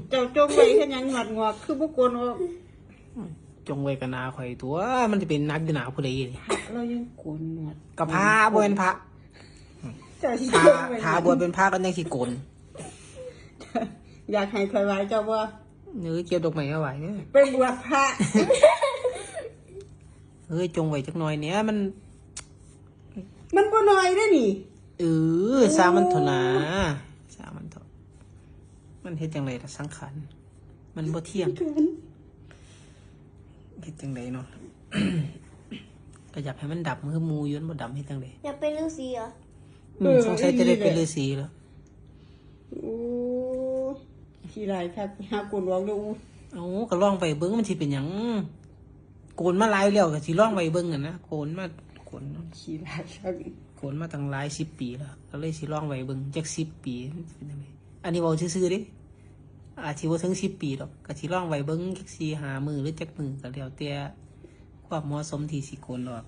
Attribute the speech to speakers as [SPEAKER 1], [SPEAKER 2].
[SPEAKER 1] เจ้าจงไว้แค่ยังหนวดงอกคือบุกโกนออก
[SPEAKER 2] จงไว้กับนาข่อยตัวมันจะเป็นนักอยู่หนาผู้ใดนี่
[SPEAKER 1] เรายังโกนหนวด
[SPEAKER 2] กับพระบ่เป็นพระ
[SPEAKER 1] เจ้าสิ
[SPEAKER 2] พระ
[SPEAKER 1] จงไว้
[SPEAKER 2] พระบ่เป็นพระก็ยังสิโกน
[SPEAKER 1] อยากให้ถวายเจ้าว่า
[SPEAKER 2] เนื้อเกี่ยวดอกไม้เอาไว้เนี่ย
[SPEAKER 1] เป็นบวชพระ
[SPEAKER 2] เฮ้ยจงไว้จักหน่อยเนี้ยมัน
[SPEAKER 1] มันบ่น้อยเด้อนี่
[SPEAKER 2] สร้างมันเถอะนะสร้างมันเถอะมันเฮ็ดจังไดล่ะสังขารมันบ่เที่ยงเฮ็ดจังไดเนาะ ก็อยากให้มันดับมือมูอยืนบ่ดับเฮ็ดจังได
[SPEAKER 3] อยากเป็นฤาษีเหรอ
[SPEAKER 2] สงสัยจะได้เป็นฤาษีแล้ว
[SPEAKER 1] โอ้ขี้ไรครับหาโกนออกเด้ออู้
[SPEAKER 2] เอาก็ลองไปเบิ่งมันสิเป็นหยังโกนมาหลายแล้วก็สิลองไปเบิ่งกันนะโกนมา
[SPEAKER 1] ขี้ไรครับ
[SPEAKER 2] โกนมาตั้งหลาย10 ปีแล้วก็เลยสิลองไปเบิ่งจัก10 ปีเป็นจังไดอันนี้เว้าซื่อๆเด้อาจสิบ่ถึง10 ปีดอกก็สิลองไปเบิ่งจัก4-5 มื้อหรือจักมื้อก็แล้วแต่ความเหมาะสมที่สิโกนออก